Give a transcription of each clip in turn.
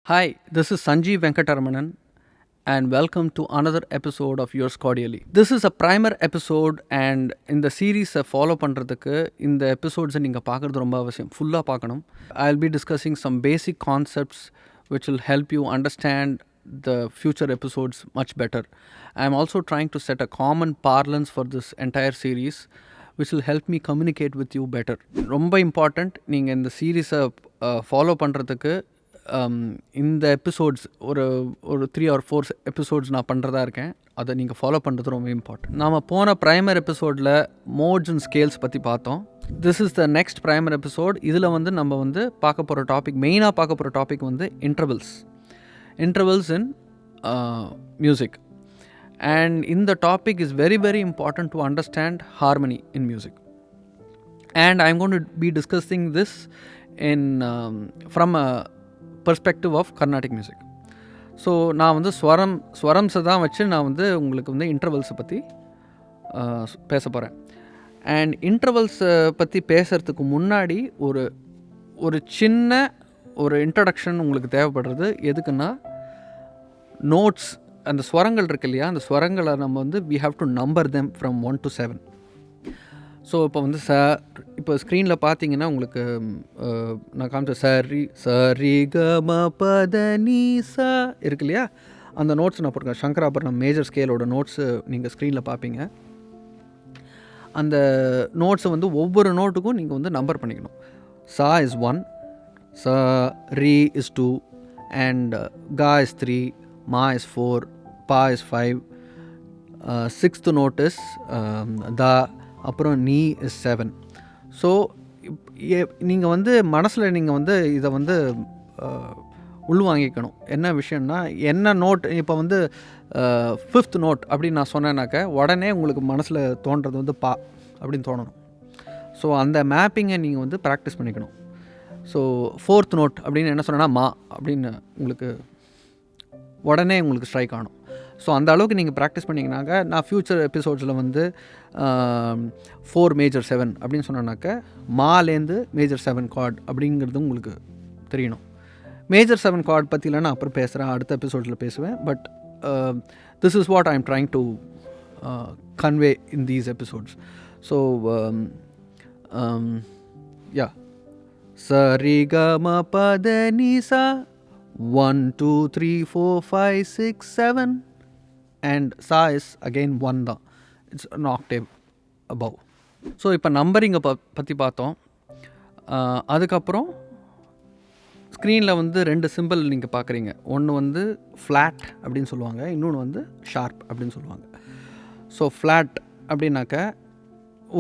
Hi, this is Sanjeev Venkataramanan and welcome to another episode of Yours Cordially. This is a primer episode and in the series follow பண்ணுறதுக்கு இந்த எபிசோட்ஸை நீங்கள் பார்க்குறது ரொம்ப அவசியம், ஃபுல்லாக பார்க்கணும். I'll be discussing some basic concepts which will help you understand the future episodes much better. I'm also trying to set a common parlance for this entire series which will help me communicate with you better. ரொம்ப important, நீங்கள் இந்த சீரீஸை follow பண்ணுறதுக்கு இந்த episodes ஒரு 3 or 4 episodes நான் பண்ணுறதா இருக்கேன். அதை நீங்கள் ஃபாலோ பண்ணுறது ரொம்ப இம்பார்ட்டன்ட். நாம் போன ப்ரைமர் எபிசோடில் மோட்ஸ் அண்ட் ஸ்கேல்ஸ் பற்றி பார்த்தோம். This is the next primer episode. இதில் நம்ம பார்க்க போகிற டாபிக், மெயினாக பார்க்க போகிற topic intervals in music. And இந்த topic is very very important to understand harmony in music. And I'm going to be discussing this from a perspective of Carnatic music. So நான் ஸ்வரம்ஸை தான் வச்சு நான் உங்களுக்கு இன்டர்வல்ஸை பற்றி பேச போகிறேன். அண்ட் இன்டர்வல்ஸை பற்றி பேசுகிறதுக்கு முன்னாடி ஒரு சின்ன இன்ட்ரடக்ஷன் உங்களுக்கு தேவைப்படுறது. எதுக்குன்னா, நோட்ஸ், அந்த ஸ்வரங்கள் இருக்கு இல்லையா, அந்த ஸ்வரங்களை நம்ம we have to number them from 1 to 7. So இப்போ ஸ்க்ரீனில் பார்த்தீங்கன்னா உங்களுக்கு நான் காமிச்ச சரி க ம பத நீ சா இருக்கு இல்லையா, அந்த நோட்ஸ் நான் போட்டிருக்கேன். சங்கராபரணம் மேஜர் ஸ்கேலோட நோட்ஸு நீங்கள் ஸ்க்ரீனில் பார்ப்பீங்க. அந்த நோட்ஸை ஒவ்வொரு நோட்டுக்கும் நீங்கள் நம்பர் பண்ணிக்கணும். சா இஸ் 1, ச ரீ இஸ் 2, அண்ட் கா இஸ் 3, மா இஸ் 4, பா is 5, 6th note is the, அப்புறம் நீ இஸ் 7. ஸோ நீங்கள் மனசில் நீங்கள் இதை உள்வாங்கிக்கணும். என்ன விஷயம்னா, என்ன நோட் இப்போ 5th நோட் அப்படின்னு நான் சொன்னேன்னாக்க உடனே உங்களுக்கு மனசில் தோன்றது பா அப்படின்னு தோணணும். ஸோ அந்த மேப்பிங்கை நீங்கள் ப்ராக்டிஸ் பண்ணிக்கணும். ஸோ 4th நோட் அப்படின்னு என்ன சொன்னேன்னா மா அப்படின்னு உங்களுக்கு உடனே உங்களுக்கு ஸ்ட்ரைக் ஆகணும். ஸோ அந்த அளவுக்கு நீங்கள் ப்ராக்டிஸ் பண்ணிங்கனாக்க, நான் ஃப்யூச்சர் எபிசோட்ஸில் 4 மேஜர் 7 அப்படின்னு சொன்னாக்க மாலேருந்து மேஜர் 7 கார்ட் அப்படிங்கிறது உங்களுக்கு தெரியணும். மேஜர் 7 கார்ட் பற்றிலாம் நான் அப்புறம் பேசுகிறேன், அடுத்த எபிசோட்ஸில் பேசுவேன். But this is what I am trying to convey in these episodes. So yeah, சரி க ம பத நீ சா 1 2 3 4 5 6 7, and sa is again 1 தான். It's an octave above. So இப்போ நம்பரிங்கை பற்றி பார்த்தோம். அதுக்கப்புறம் ஸ்க்ரீனில் 2 சிம்பிள் நீங்கள் பார்க்குறீங்க. ஒன்று ஃப்ளாட் அப்படின்னு சொல்லுவாங்க, இன்னொன்று ஷார்ப் அப்படின்னு சொல்லுவாங்க. ஸோ ஃப்ளாட் அப்படின்னாக்க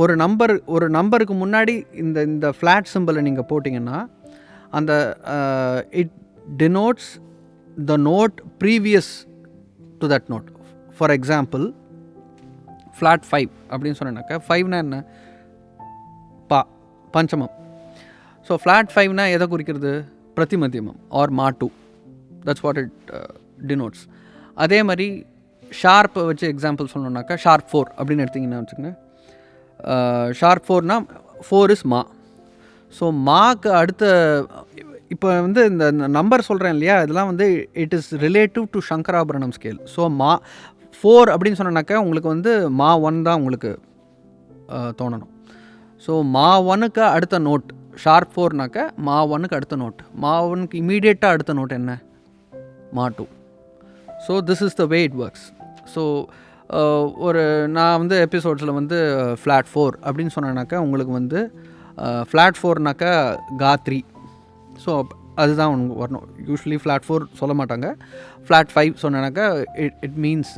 ஒரு நம்பருக்கு முன்னாடி இந்த ஃப்ளாட் சிம்பிளை நீங்கள் போட்டிங்கன்னா அந்த it denotes the note previous to that note. For example, flat 5 அப்படின்னு சொன்னாக்க 5னா என்ன, பா பஞ்சமம். ஸோ ஃப்ளாட் 5னா எதை குறிக்கிறது, பிரதிமத்தியமம் ஆர் மாட்டு. That's what it denotes. அதே மாதிரி ஷார்ப்பை வச்சு எக்ஸாம்பிள் சொன்னோன்னாக்கா ஷார்ப் 4 அப்படின்னு எடுத்திங்கன்னா வச்சுக்கோங்க. ஷார்ப் 4னா 4 இஸ் மா. ஸோ மாக்கு அடுத்த இப்போ இந்த நம்பர் சொல்கிறேன் இல்லையா, இதெல்லாம் it is relative to Shankarabharanam scale. So மா 4 அப்படின்னு சொன்னாக்கா உங்களுக்கு மா 1 தான் உங்களுக்கு தோணணும். ஸோ மா 1க்கு அடுத்த நோட் ஷார்ப் 4னாக்க மா 1க்கு அடுத்த நோட், மா 1க்கு இமீடியட்டாக அடுத்த நோட் என்ன, மா 2. So this is the way it works. So நான் எபிசோட்ஸில் ஃப்ளாட் 4 அப்படின்னு சொன்னேன்னாக்கா உங்களுக்கு ஃப்ளாட் 4னாக்கா கா 3. ஸோ அதுதான் உனக்கு வரணும். யூஸ்வலி ஃப்ளாட் 4 சொல்ல மாட்டாங்க. ஃப்ளாட் 5 சொன்னாக்கா இட் மீன்ஸ்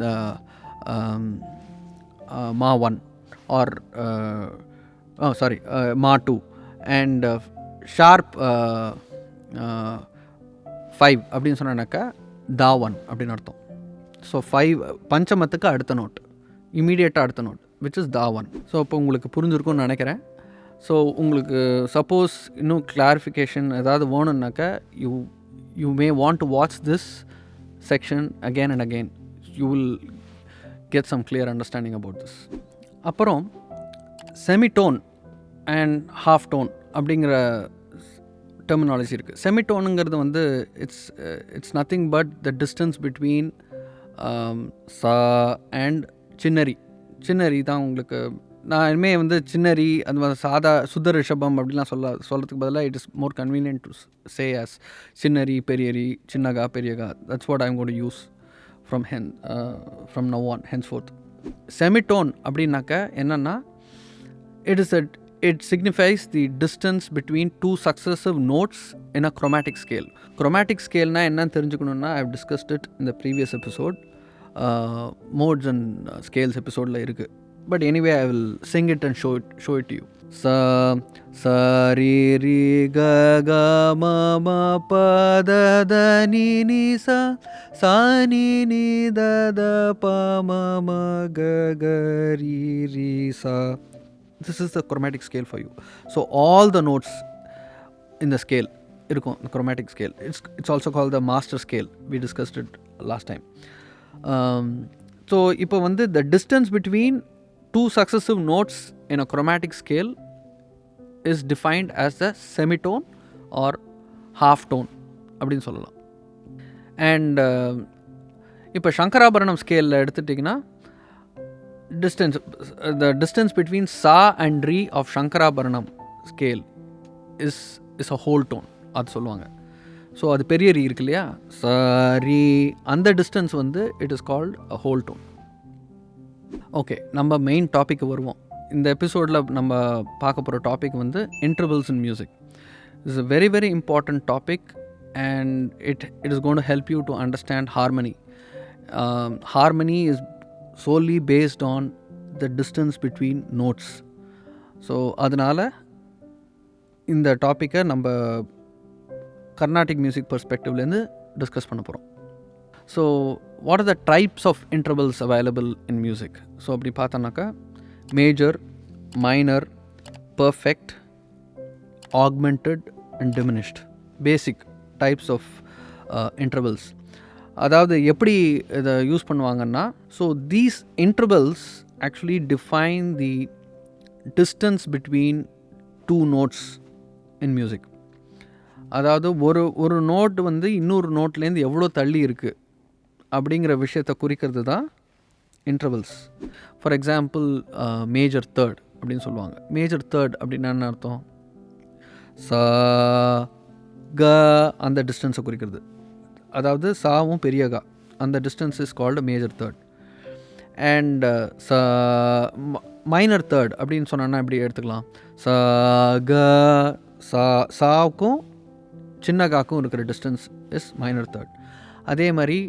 மா 1 ஆர் சாரி மா 2. அண்ட் ஷார்ப் 5 அப்படின்னு சொன்னாக்கா தா 1 அப்படின்னு அர்த்தம். ஸோ 5 பஞ்சமத்துக்கு அடுத்த நோட், இமீடியட்டாக அடுத்த நோட், விச் இஸ் தா 1. ஸோ இப்போ உங்களுக்கு புரிஞ்சிருக்கும்னு நினைக்கிறேன். ஸோ உங்களுக்கு சப்போஸ் இன்னும் கிளாரிஃபிகேஷன் ஏதாவது வேணும்னாக்கா you may want to watch this section again and again. You will get some clear understanding about this. அப்புறம் செமிடோன் அண்ட் ஹாஃப் டோன் அப்படிங்கிற டெர்மினாலஜி இருக்குது. செமிடோனுங்கிறது வந்து it's nothing but the distance between sa and சின்னரி. சின்னரி தான் உங்களுக்கு, நான் இனிமேல் வந்து சின்னரி அந்த மாதிரி சாதா சுத்த ரிஷபம் அப்படிலாம் சொல்கிறதுக்கு பதிலாக it is more convenient to say as சின்னரி, பெரியரி, சின்னகா, பெரியகா. That's what I am going to use from now on henceforth. Semitone அப்படின்னாக்க என்னென்னா, it signifies the distance between two successive notes in a chromatic scale. Chromatic scale na enna therinjukkunumna I have discussed it in the previous episode, modes and scales episode la irukku. But anyway, I will sing it and show it to you. Sa re re ga ga ma ma pa da da ni ni sa ni ni da da pa ma ma ga ga ri ri sa. This is the chromatic scale for you. So all the notes in the scale irukum, the chromatic scale. It's also called the master scale. We discussed it last time. So இப்போ வந்து the distance between two successive notes in a chromatic scale is defined as the semitone or half tone அப்படின்னு சொல்லலாம். And இப்போ சங்கராபரணம் ஸ்கேலில் எடுத்துட்டிங்கன்னா the distance between sa and re of Shankarabharanam scale is a whole tone அது சொல்லுவாங்க. So அது பெரிய ரீ இருக்கு இல்லையா, ச ரீ, அந்த டிஸ்டன்ஸ் வந்து it is called a whole tone. Okay, நம்ம மெயின் டாபிக் வருவோம். இந்த எபிசோடில் நம்ம பார்க்க போகிற டாபிக் வந்து intervals in music. It's a very very important topic and it is going to help you to understand harmony. Harmony is solely based on the distance between notes. So அதனால் இந்த டாப்பிக்கை நம்ம கர்நாடிக் மியூசிக் பெர்ஸ்பெக்டிவ்லேருந்து டிஸ்கஸ் பண்ண போகிறோம். So what are the types of intervals available in music? So அப்படி பார்த்தோன்னாக்கா major, minor, perfect, augmented and diminished, basic types of intervals. அதாவது எப்படி இதை யூஸ் பண்ணுவாங்கன்னா, so these intervals actually define the distance between two notes in music. அதாவது ஒரு note வந்து இன்னொரு நோட்லேருந்து எவ்வளோ தள்ளி இருக்குது அப்படிங்கிற விஷயத்தை குறிக்கிறது தான் intervals. For example major third அப்படின்னு சொல்லுவாங்க. மேஜர் தேர்ட் அப்படின்னா என்ன அர்த்தம்? சா க அந்த டிஸ்டன்ஸை குறிக்கிறது. அதாவது சாவும் பெரிய கா, அந்த distance is called major third. And minor third அப்படின்னு சொன்னோன்னா எப்படி எடுத்துக்கலாம்? சா க சாவுக்கும் சின்ன காக்கும் இருக்கிற டிஸ்டன்ஸ் இஸ் மைனர் தேர்ட். அதே மாதிரி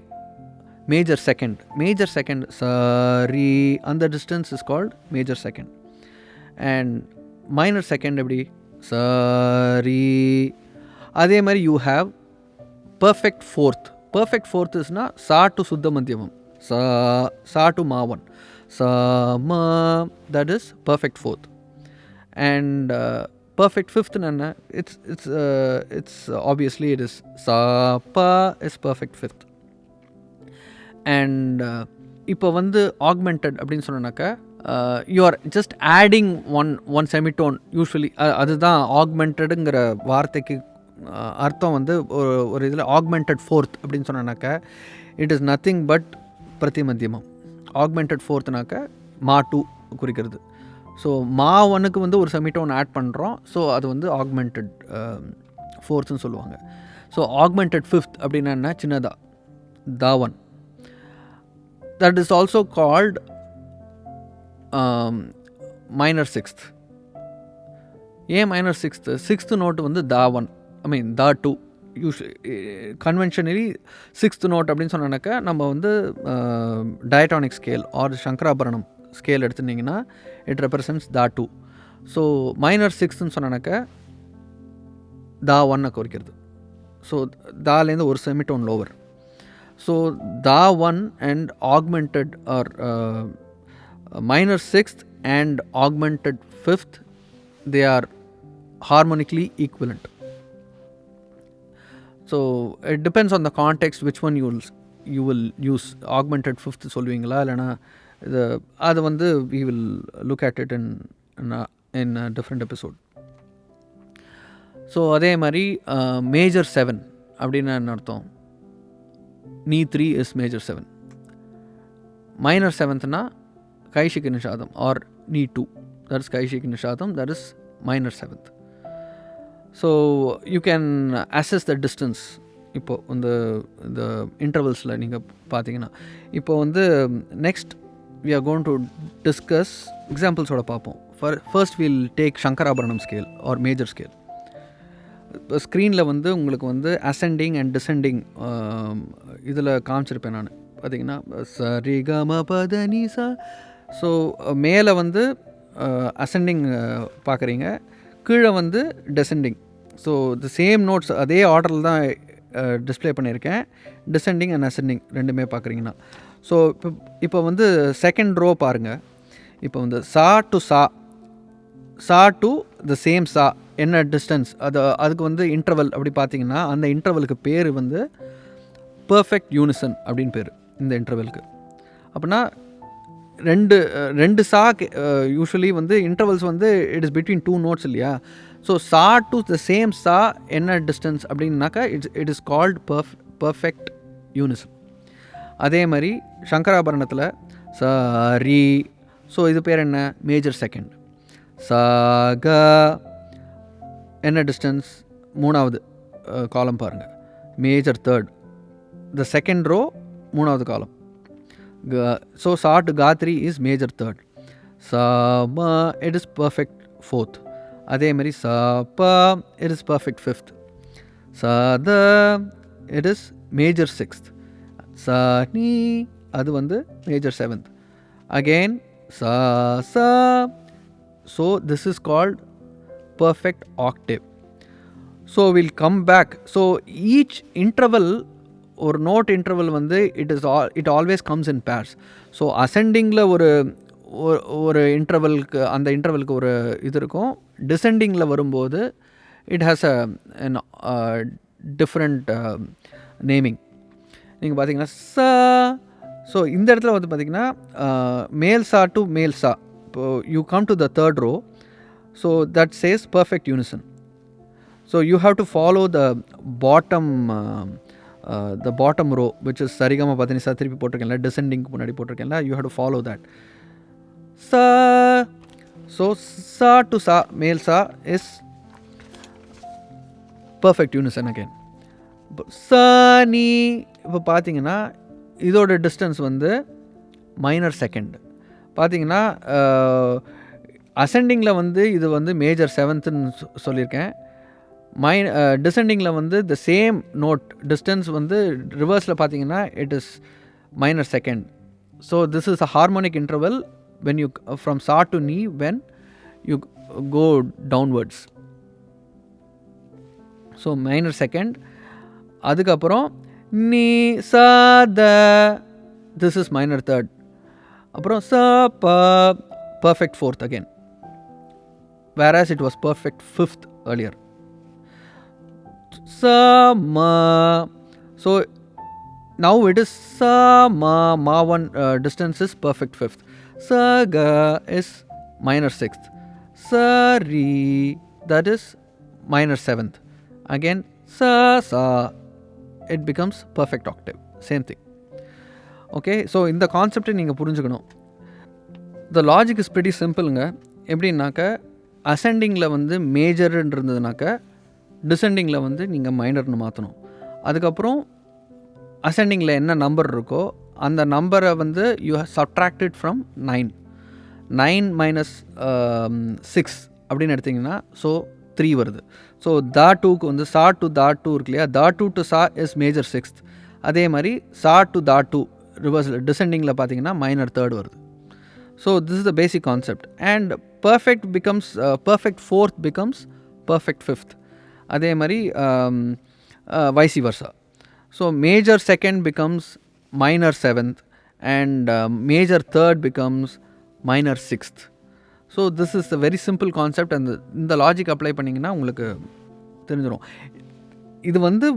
மேஜர் செகண்ட் சரி, அந்த distance is called major second. And minor second எப்படி? சரி. அதே மாதிரி யூ ஹாவ் பர்ஃபெக்ட் ஃபோர்த் இஸ்னா சா டு சுத்த மத்தியமம், சா டு மாவன், ச ம, that is perfect fourth. And perfect ஃபிஃப்த்னு என்ன? இட்ஸ் ஆப்வியஸ்லி இட் இஸ் சா ப இஸ் பர்ஃபெக்ட் ஃபிஃப்த். அண்ட் இப்போ வந்து ஆக்மெண்டட் அப்படின்னு சொன்னாக்கா you are just adding one semitone usually. அதுதான் ஆக்மெண்டடுங்கிற வார்த்தைக்கு அர்த்தம். வந்து ஒரு இதில் ஆக்மெண்டட் ஃபோர்த் அப்படின்னு சொன்னாக்கா இட் இஸ் நத்திங் பட் பிரதிமத்தியமம். ஆக்மெண்டட் ஃபோர்த்னாக்கா மா டூ குறிக்கிறது. ஸோ மா ஒன்னுக்கு வந்து ஒரு செமிடோன் ஆட் பண்ணுறோம். ஸோ அது வந்து ஆக்மெண்டட் ஃபோர்த்துன்னு சொல்லுவாங்க. ஸோ ஆக்மெண்டட் ஃபிஃப்த் அப்படின்னா என்ன? சின்னதா, தாவன். That is also called minor sixth. ஏன் மைனர் சிக்ஸ்த்து? சிக்ஸ்த்து நோட்டு வந்து தாவன், தா டூ. கன்வென்ஷனலி சிக்ஸ்த் நோட் அப்படின்னு சொன்னாக்கா நம்ம வந்து diatonic scale or Shankarabharanam scale எடுத்துட்டிங்கன்னா இட் ரெப்ரசன்ட்ஸ் தா டூ. ஸோ மைனர் சிக்ஸ்த்துன்னு சொன்னாக்கா தா ஒன்னை குறிக்கிறது. ஸோ தாலேருந்து ஒரு செமிடோன் லோவர். ஸோ தா one and augmented or minor sixth and augmented fifth, they are harmonically equivalent. So it depends on the context which one you will use. Augmented fifth சொல்லுவீங்களா இல்லைனா அது வந்து we will look at it in a different episode. So அதே மாதிரி major 7 அப்படின்னு என்ன அர்த்தம்? நீ 3 இஸ் மேஜர் 7. மைனர் 7த்னா கைஷிக் நிஷாதம் ஆர் நீ 2, தட் இஸ் கைஷிக் நிஷாதம், that is minor 7th. So you can assess the distance. இப்போது இந்த இன்டர்வல்ஸில் நீங்கள் பார்த்தீங்கன்னா இப்போ வந்து next we are going to discuss எக்ஸாம்பிள்ஸோட பார்ப்போம். First will take Shankarabharanam scale or major scale. இப்போ ஸ்க்ரீனில் வந்து உங்களுக்கு வந்து அசெண்டிங் அண்ட் டிசெண்டிங் இதில் காமிச்சிருப்பேன் நான். பார்த்தீங்கன்னா சரிகம பதனிசா. ஸோ மேலே வந்து அசெண்டிங் பார்க்குறீங்க, கீழே வந்து descending. So the same notes அதே ஆர்டரில் தான் டிஸ்பிளே பண்ணியிருக்கேன். டிசெண்டிங் அண்ட் அசெண்டிங் ரெண்டுமே பார்க்குறீங்கன்னா. ஸோ இப்போ வந்து செகண்ட் ரோ பாருங்கள். இப்போ வந்து சா டு த சேம் சா என்ன டிஸ்டன்ஸ், அதுக்கு வந்து இன்டர்வல் அப்படி பார்த்தீங்கன்னா அந்த இன்டர்வலுக்கு பேர் வந்து பர்ஃபெக்ட் யூனிசன் அப்படின்னு பேர் இந்த இன்டர்வலுக்கு. அப்படின்னா ரெண்டு சா யூஸ்வலி வந்து இன்டர்வல்ஸ் வந்து இட் இஸ் பிட்வீன் 2 நோட்ஸ் இல்லையா. ஸோ சா டு த சேம் சா என்ன டிஸ்டன்ஸ் அப்படின்னாக்கா it is called perfect unison. அதே மாதிரி சங்கராபரணத்தில் சரி, ஸோ இது பேர் என்ன? Major second. சக என்ன டிஸ்டன்ஸ்? 3வது காலம் பாருங்கள், major third. The second row 3வது காலம். ஸோ சா டு காத்ரி இஸ் மேஜர் தேர்ட். சம இட் இஸ் பர்ஃபெக்ட் ஃபோர்த். அதே மாதிரி சப இட் இஸ் பர்ஃபெக்ட் ஃபிஃப்த். சத இட் இஸ் மேஜர் சிக்ஸ்த். சனி அது வந்து major 7th. Again sa. So this is called perfect octave. So will come back. So each interval, ஒரு note interval வந்து it always comes in pairs. So அசெண்டிங்கில் ஒரு இன்டர்வலுக்கு அந்த இன்டர்வலுக்கு ஒரு இது இருக்கும். டிசெண்டிங்கில் வரும்போது it has a different naming. நீங்கள் பார்த்தீங்கன்னா சா. ஸோ இந்த இடத்துல வந்து பார்த்திங்கன்னா மேல் சா டு மேல் சா. இப்போது you come to the third row. So that says perfect unison. So you have to follow the bottom row which is சரிகம பதனி சா. திருப்பி போட்டிருக்கேன்ல, டிசெண்டிங்க்கு முன்னாடி போட்டிருக்கேன்ல, you have to follow that. சா. ஸோ சா டு சா மேல் சா இஸ் பர்ஃபெக்ட் யூனிசன் அகேன். இப்போ சனி இப்போ பார்த்தீங்கன்னா இதோட டிஸ்டன்ஸ் வந்து மைனர் செகண்ட். பார்த்தீங்கன்னா அசெண்டிங்கில் வந்து இது வந்து மேஜர் 7th சொல்லியிருக்கேன். டிசெண்டிங்கில் வந்து த சேம் நோட் டிஸ்டன்ஸ் வந்து ரிவர்ஸில் பார்த்தீங்கன்னா it is minor second. So this is a harmonic interval when you from sa to ni when you go downwards. So minor second. அதுக்கப்புறம் நீ சா த, this is minor third. அப்புறம் சா ப perfect fourth again, whereas it was perfect fifth earlier. Sa ma. So now it is sa ma one distance is perfect fifth. Saga is minor 6th. Sari that is minor 7th. Again sa it becomes perfect octave. Same thing. Okay, so இந்த கான்செப்டை நீங்கள் புரிஞ்சுக்கணும். The logic is pretty சிம்பிளுங்க. எப்படின்னாக்க அசெண்டிங்கில் வந்து மேஜர்ன்னு இருந்ததுனாக்க டிசெண்டிங்கில் வந்து நீங்கள் மைனர்னு மாற்றணும். அதுக்கப்புறம் அசெண்டிங்கில் என்ன நம்பர் இருக்கோ அந்த நம்பரை வந்து யூ சப்ட்ராக்டட் ஃப்ரம் 9 minus 6 அப்படின்னு எடுத்திங்கன்னா ஸோ 3 வருது. ஸோ தா டூக்கு வந்து சா டு தா டூ இருக்கு இல்லையா, தா டூ டு சா இஸ் மேஜர் 6th. அதே மாதிரி சா டு தா டூ ரிவர்ஸில் டிசெண்டிங்கில் பார்த்தீங்கன்னா மைனர் 3rd வருது. So this is the basic concept. And perfect becomes perfect 4th becomes perfect 5th. அதே மாதிரி vice versa. So major 2nd becomes minor 7th and major 3rd becomes minor 6th. So this is a very simple concept and இந்த logic apply பண்ணிங்கன்னா உங்களுக்கு தெரிஞ்சிடும். இது வந்து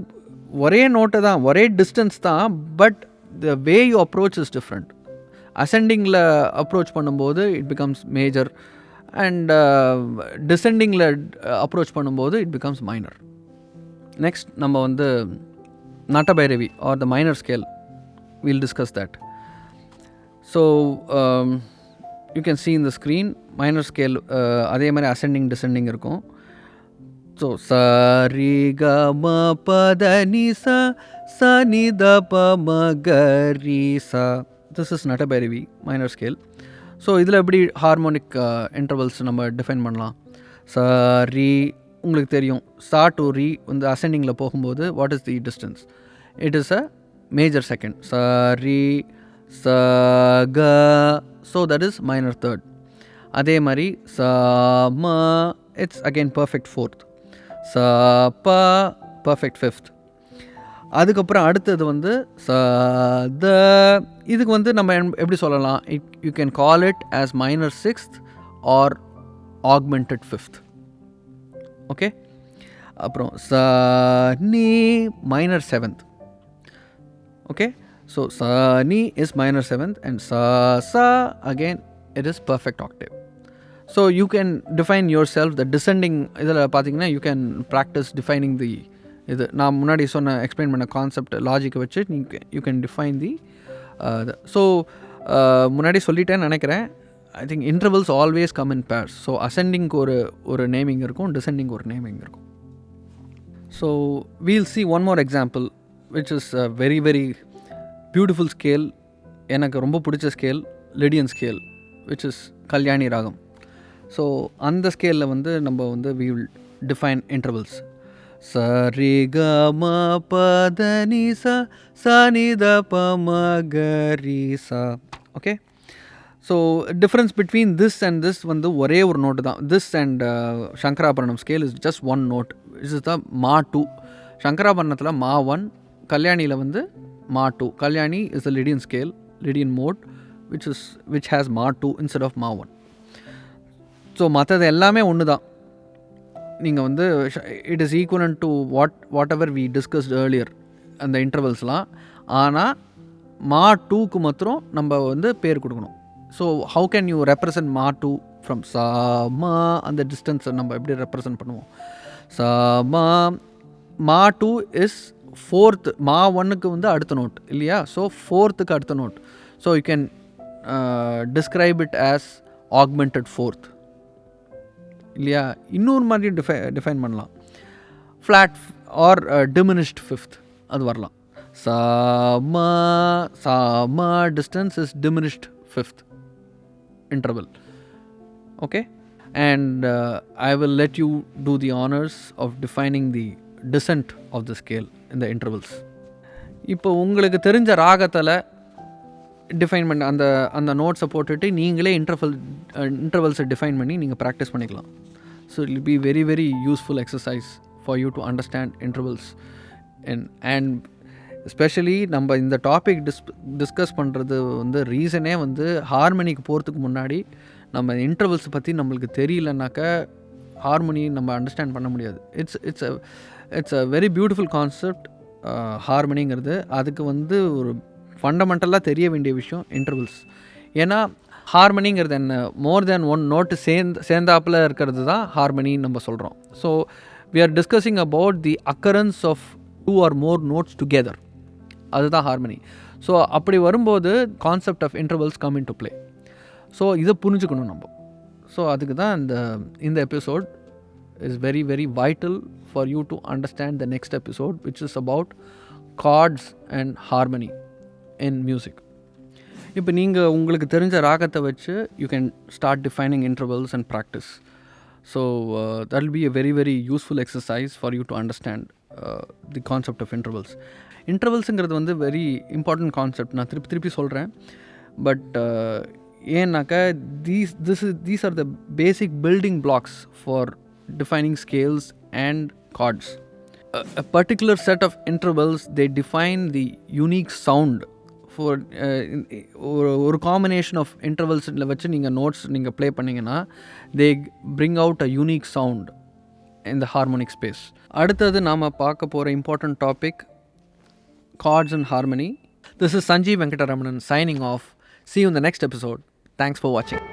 ஒரே நோட்டை தான், ஒரே டிஸ்டன்ஸ் தான், but the way you approach is different. அசெண்டிங்கில் அப்ரோச் பண்ணும்போது இட் பிகம்ஸ் மேஜர் அண்ட் டிசெண்டிங்கில் அப்ரோச் பண்ணும்போது இட் பிகம்ஸ் மைனர். நெக்ஸ்ட் நம்ம வந்து Natabhairavi or the minor scale, will discuss that. So you can see in the screen minor scale அதே மாதிரி ascending descending இருக்கும். So சரி க ம பத நி ச ச நி த ப ம க ரி ச. This is Natabhairavi minor scale. ஸோ இதில் எப்படி ஹார்மோனிக் இன்டர்வல்ஸ் நம்ம டிஃபைன் பண்ணலாம்? சரி, உங்களுக்கு தெரியும் சா டு ரீ வந்து அசெண்டிங்கில் போகும்போது what is the distance? It is a major second. சரி ச க, so that is minor third. அதே மாதிரி ச ம, இட்ஸ் அகெயின் பர்ஃபெக்ட் ஃபோர்த். ச ப, பர்ஃபெக்ட் ஃபிஃப்த். அதுக்கப்புறம் அடுத்தது வந்து ச த, இதுக்கு வந்து நம்ம எப்படி சொல்லலாம்? You can call it as minor sixth or augmented fifth. Okay. அப்புறம் ச நீ மைனர் செவன்த். ஓகே. ஸோ ச நீ இஸ் மைனர் செவன்த் அண்ட் ச again it is perfect octave. So you can define yourself the descending. இதில் பார்த்தீங்கன்னா you can practise defining the இது நான் முன்னாடி சொன்ன எக்ஸ்பிளைன் பண்ண கான்செப்ட் லாஜிக்கை வச்சு you can define the. So முன்னாடி சொல்லிட்டேன்னு நினைக்கிறேன். I think intervals always come in pairs. So அசெண்டிங்க்கு ஒரு நேமிங் இருக்கும், டிசெண்டிங் ஒரு நேமிங் இருக்கும். So we'll see one more example which is very very beautiful scale. எனக்கு ரொம்ப பிடிச்ச scale Lydian scale which is Kalyani ராகம். ஸோ அந்த ஸ்கேலில் வந்து நம்ம வந்து வி வில் டிஃபைன் இன்டர்வல்ஸ். சரி க ம பத நி ச ச நி த ப ம க ரி ச. Okay. So difference between this and this வந்து ஒரே ஒரு நோட்டு தான். This and Shankarabharanam scale is just one note. Is is the மா 2. சங்கராபரணத்தில் மா 1, கல்யாணியில் வந்து மா 2. Kalyani is the Lydian scale, Lydian mode which has மா 2 instead of மா 1. ஸோ மற்றது எல்லாமே ஒன்று தான். நீங்கள் வந்து it is equivalent to whatever we discussed earlier அந்த இன்டர்வல்ஸ்லாம். ஆனால் மா 2க்கு மாத்திரம் நம்ம வந்து பேர் கொடுக்கணும். So how can you represent மா 2 ஃப்ரம் சா மா? அந்த டிஸ்டன்ஸை நம்ம எப்படி ரெப்ரசன்ட் பண்ணுவோம்? சா மா 2 இஸ் ஃபோர்த். மா 1க்கு வந்து அடுத்த நோட் இல்லையா? ஸோ ஃபோர்த்துக்கு அடுத்த note. So you can describe it as augmented fourth இல்லையா? இன்னொரு மாதிரி டிஃபைன் பண்ணலாம். ஃப்ளாட் ஆர் டிமினிஷ்ட் ஃபிஃப்த் அது வரலாம். சாமா distance is diminished fifth interval. Okay, and I will let you do the honors of defining the descent of the scale in the intervals. இப்போ உங்களுக்கு தெரிஞ்ச ராகத்தில் டிஃபைன் பண்ண அந்த நோட்ஸை போட்டுட்டு நீங்களே இன்டர்வல்ஸை டிஃபைன் பண்ணி நீங்கள் ப்ராக்டிஸ் பண்ணிக்கலாம். So it will be very very useful exercise for you to understand intervals. And especially நம்ம இந்த டாபிக் டிஸ்கஸ் பண்ணுறது வந்து ரீசனே வந்து ஹார்மனிக்கு போகிறதுக்கு முன்னாடி நம்ம இன்டர்வல்ஸ் பற்றி நம்மளுக்கு தெரியலனாக்கா ஹார்மனி நம்ம அண்டர்ஸ்டாண்ட் பண்ண முடியாது. It's a very beautiful concept ஹார்மனிங்கிறது. அதுக்கு வந்து ஒரு ஃபண்டமெண்டலாக தெரிய வேண்டிய விஷயம் இன்டர்வல்ஸ். ஏன்னா ஹார்மனிங்கிறது என்ன, மோர் தேன் ஒன் நோட்டு சேர்ந்தாப்பில் இருக்கிறது தான் ஹார்மனின்னு நம்ம சொல்கிறோம். So we are discussing about the occurrence of 2 or more notes together. அதுதான் ஹார்மனி. ஸோ அப்படி வரும்போது concept of intervals come into play. So இதை புரிஞ்சுக்கணும் நம்ம. ஸோ அதுக்கு தான் இந்த episode is very very vital for you to understand the next episode which is about chords and harmony in music. இப்போ நீங்கள் உங்களுக்கு தெரிஞ்ச ராகத்தை வச்சு you can start defining intervals and practice. So that will be a very very useful exercise for you to understand the concept of intervals. இன்டர்வல்ஸுங்கிறது வந்து very important concept. நான் திருப்பி சொல்கிறேன். பட் ஏன்னாக்கா these are the basic building blocks for defining scales and chords. A particular set of intervals, they define the unique sound for ஒரு combination of இன்டர்வல்ஸில் வச்சு நீங்கள் notes நீங்கள் ப்ளே பண்ணிங்கன்னா they bring out a unique sound in the harmonic space. அடுத்தது நாம் பார்க்க போகிற important topic chords and harmony. This is Sanjeev Venkataramanan signing off. See you in the next episode. Thanks for watching.